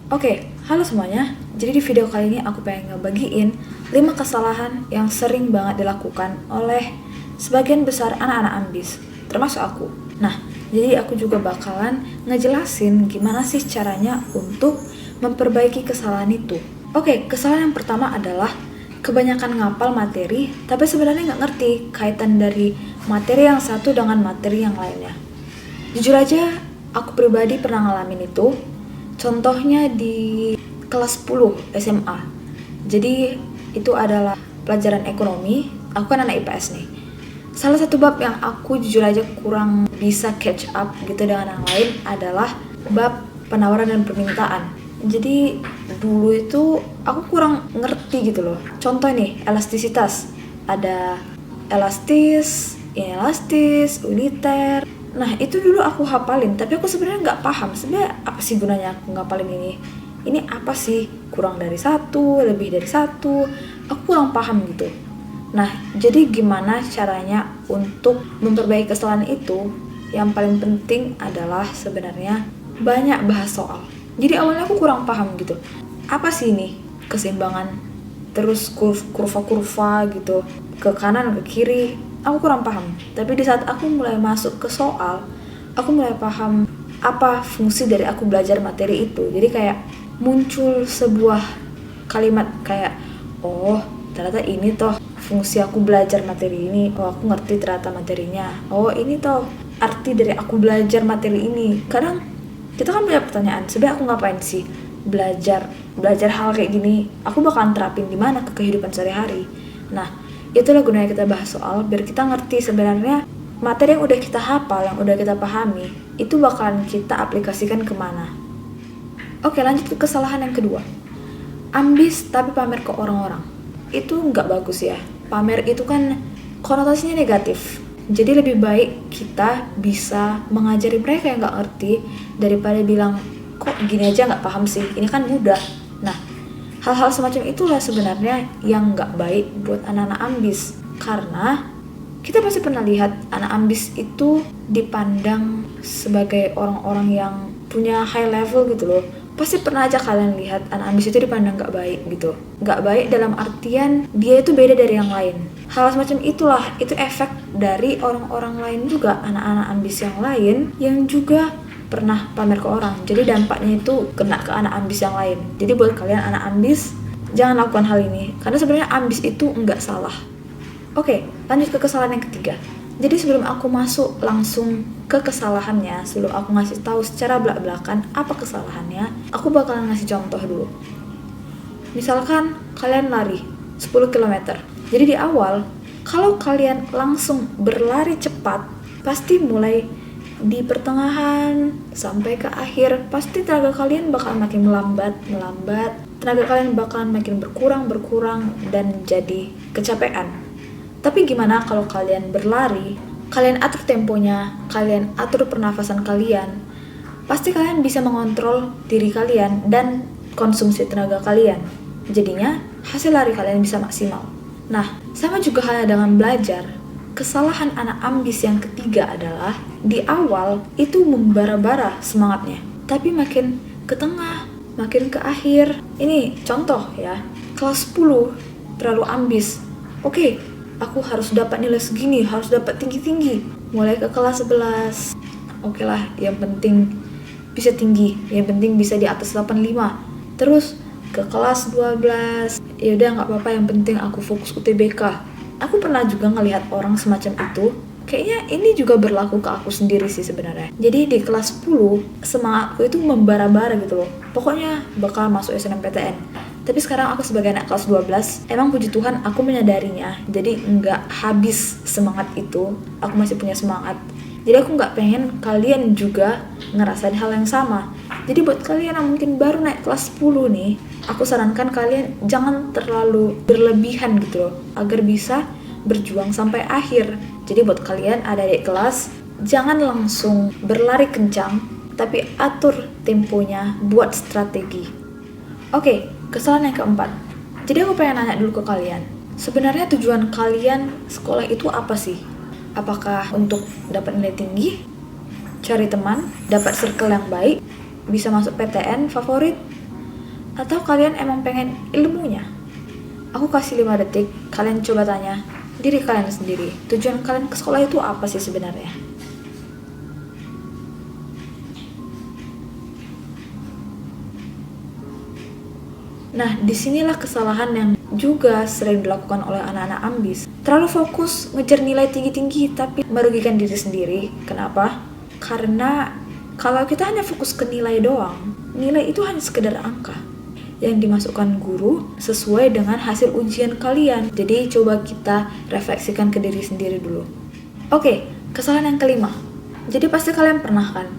Oke, halo semuanya. Jadi di video kali ini aku pengen ngebagiin 5 kesalahan yang sering banget dilakukan oleh sebagian besar anak-anak ambis, termasuk aku. Nah, jadi aku juga bakalan ngejelasin gimana sih caranya untuk memperbaiki kesalahan itu. Oke, kesalahan yang pertama adalah kebanyakan ngapal materi, tapi sebenarnya nggak ngerti kaitan dari materi yang satu dengan materi yang lainnya. Jujur aja, aku pribadi pernah ngalamin itu. Contohnya di kelas 10 SMA. Jadi itu adalah pelajaran ekonomi. Aku kan anak IPS nih. Salah satu bab yang aku jujur aja kurang bisa catch up gitu dengan yang lain adalah bab penawaran dan permintaan. Jadi dulu itu aku kurang ngerti gitu loh. Contoh nih, elastisitas. Ada elastis, inelastis, uniter. Nah itu dulu aku hafalin, tapi aku sebenarnya nggak paham sebenarnya apa sih gunanya aku ngapalin ini. Ini apa sih, kurang dari satu, lebih dari satu, aku kurang paham gitu. Nah jadi gimana caranya untuk memperbaiki kesalahan itu? Yang paling penting adalah sebenarnya banyak bahas soal. Jadi awalnya aku kurang paham gitu, apa sih ini keseimbangan, terus kurva-kurva gitu, ke kanan ke kiri. Aku kurang paham, tapi di saat aku mulai masuk ke soal, aku mulai paham apa fungsi dari aku belajar materi itu. Jadi kayak muncul sebuah kalimat kayak, oh ternyata ini toh fungsi aku belajar materi ini. Oh aku ngerti ternyata materinya. Oh ini toh arti dari aku belajar materi ini. Kadang kita kan punya pertanyaan, sebenarnya aku ngapain sih belajar hal kayak gini? Aku bakalan terapin di mana ke kehidupan sehari-hari. Nah itulah gunanya kita bahas soal, biar kita ngerti sebenarnya materi yang udah kita hafal, yang udah kita pahami, itu bakalan kita aplikasikan kemana. Oke, lanjut ke kesalahan yang kedua. Ambis tapi pamer ke orang-orang. Itu nggak bagus ya. Pamer itu kan konotasinya negatif. Jadi lebih baik kita bisa mengajari mereka yang nggak ngerti daripada bilang, kok gini aja nggak paham sih, ini kan mudah. Nah, hal-hal semacam itulah sebenarnya yang nggak baik buat anak-anak ambis. Karena kita pasti pernah lihat anak ambis itu dipandang sebagai orang-orang yang punya high level gitu loh. Pasti pernah aja kalian lihat anak ambis itu dipandang nggak baik gitu. Nggak baik dalam artian dia itu beda dari yang lain. Hal semacam itulah, itu efek dari orang-orang lain juga, anak-anak ambis yang lain yang juga pernah pamer ke orang. Jadi dampaknya itu kena ke anak ambis yang lain. Jadi buat kalian anak ambis, jangan lakukan hal ini, karena sebenarnya ambis itu enggak salah. Oke, lanjut ke kesalahan yang ketiga. Jadi sebelum aku masuk langsung ke kesalahannya, sebelum aku ngasih tahu secara belak-belakan apa kesalahannya, aku bakalan ngasih contoh dulu. Misalkan kalian lari 10 km. Jadi di awal, kalau kalian langsung berlari cepat, pasti mulai di pertengahan sampai ke akhir pasti tenaga kalian bakal makin melambat, tenaga kalian bakalan makin berkurang dan jadi kecapean. Tapi gimana kalau kalian berlari, kalian atur temponya, kalian atur pernafasan kalian, pasti kalian bisa mengontrol diri kalian dan konsumsi tenaga kalian. Jadinya hasil lari kalian bisa maksimal. Nah, sama juga halnya dengan belajar. Kesalahan anak ambis yang ketiga adalah di awal itu membara-bara semangatnya, tapi makin ke tengah, makin ke akhir. Ini contoh ya, kelas 10 terlalu ambis. Oke, aku harus dapat nilai segini, harus dapat tinggi-tinggi. Mulai ke kelas 11, oke lah, yang penting bisa tinggi, yang penting bisa di atas 85. Terus ke kelas 12, ya udah nggak apa-apa, yang penting aku fokus UTBK. Aku pernah juga ngelihat orang semacam itu. Kayaknya ini juga berlaku ke aku sendiri sih sebenarnya. Jadi di kelas 10, semangatku itu membara-bara gitu loh. Pokoknya bakal masuk SNMPTN. Tapi sekarang aku sebagai anak kelas 12, emang puji Tuhan aku menyadarinya. Jadi nggak habis semangat itu, aku masih punya semangat. Jadi aku nggak pengen kalian juga ngerasain hal yang sama. Jadi buat kalian yang mungkin baru naik kelas 10 nih, aku sarankan kalian jangan terlalu berlebihan gitu loh, agar bisa berjuang sampai akhir. Jadi buat kalian ada di kelas, jangan langsung berlari kencang, tapi atur temponya, buat strategi. Oke, kesalahan yang keempat. Jadi aku pengen nanya dulu ke kalian, sebenarnya tujuan kalian sekolah itu apa sih? Apakah untuk dapat nilai tinggi, cari teman, dapat circle yang baik, bisa masuk PTN favorit, Atau kalian emang pengen ilmunya? Aku kasih 5 detik, kalian coba tanya diri kalian sendiri, tujuan kalian ke sekolah itu apa sih sebenarnya? Nah, disinilah kesalahan yang juga sering dilakukan oleh anak-anak ambis. Terlalu fokus ngejar nilai tinggi-tinggi tapi merugikan diri sendiri. Kenapa? Karena kalau kita hanya fokus ke nilai doang, nilai itu hanya sekedar angka yang dimasukkan guru sesuai dengan hasil ujian kalian. Jadi coba kita refleksikan ke diri sendiri dulu. Oke, kesalahan yang kelima. Jadi pasti kalian pernah kan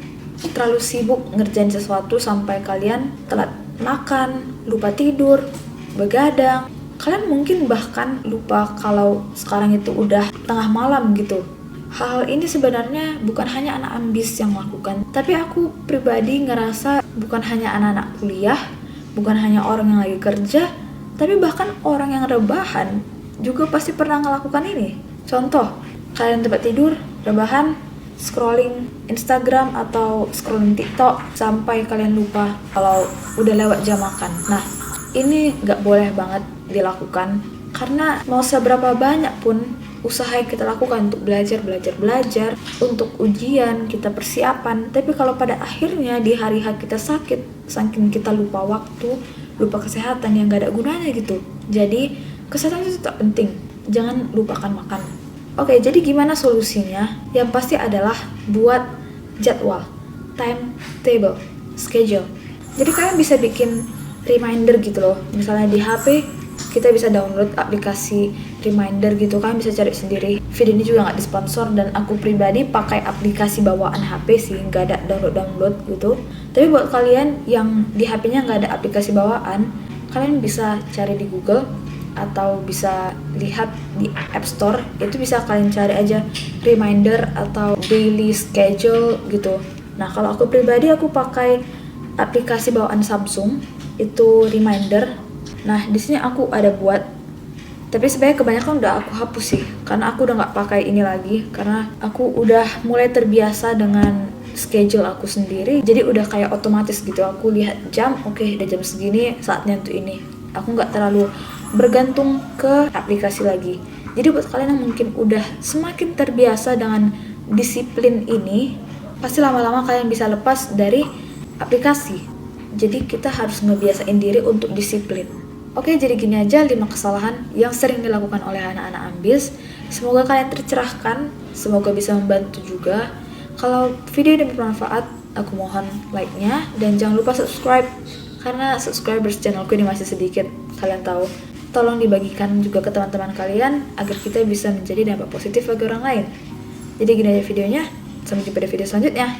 terlalu sibuk ngerjain sesuatu sampai kalian telat makan, lupa tidur, begadang. Kalian mungkin bahkan lupa kalau sekarang itu udah tengah malam gitu. Hal ini sebenarnya bukan hanya anak ambis yang melakukan, tapi aku pribadi ngerasa bukan hanya anak-anak kuliah, bukan hanya orang yang lagi kerja, tapi bahkan orang yang rebahan juga pasti pernah ngelakukan ini. Contoh, kalian tempat tidur, rebahan, scrolling Instagram atau scrolling TikTok sampai kalian lupa kalau udah lewat jam makan. Nah, ini nggak boleh banget dilakukan karena mau seberapa banyak pun usaha yang kita lakukan untuk belajar, untuk ujian, kita persiapan, tapi kalau pada akhirnya di hari H kita sakit, saking kita lupa waktu, lupa kesehatan yang nggak ada gunanya gitu. Jadi, kesehatan itu tetap penting, jangan lupakan makan. Oke, jadi gimana solusinya? Yang pasti adalah buat jadwal, timetable, schedule. Jadi kalian bisa bikin reminder gitu loh. Misalnya di HP, kita bisa download aplikasi reminder gitu. Kalian bisa cari sendiri. Video ini juga nggak disponsor dan aku pribadi pakai aplikasi bawaan HP sih, nggak ada download gitu. Tapi buat kalian yang di HP-nya nggak ada aplikasi bawaan, kalian bisa cari di Google atau bisa lihat di App Store. Itu bisa kalian cari aja reminder atau daily schedule gitu. Nah, kalau aku pribadi aku pakai aplikasi bawaan Samsung itu reminder. Nah, di sini aku ada buat, tapi sebenarnya kebanyakan udah aku hapus sih karena aku udah nggak pakai ini lagi karena aku udah mulai terbiasa dengan schedule aku sendiri. Jadi udah kayak otomatis gitu, aku lihat jam, oke, udah jam segini saatnya untuk ini. Aku nggak terlalu bergantung ke aplikasi lagi. Jadi buat kalian yang mungkin udah semakin terbiasa dengan disiplin ini, pasti lama-lama kalian bisa lepas dari aplikasi. Jadi kita harus ngebiasain diri untuk disiplin. Oke, jadi gini aja 5 kesalahan yang sering dilakukan oleh anak-anak ambis. Semoga kalian tercerahkan, semoga bisa membantu juga. Kalau video ini bermanfaat, aku mohon like-nya dan jangan lupa subscribe karena subscribers channelku ini masih sedikit, kalian tahu. Tolong dibagikan juga ke teman-teman kalian agar kita bisa menjadi dampak positif bagi orang lain. Jadi gini aja videonya, sampai jumpa di video selanjutnya.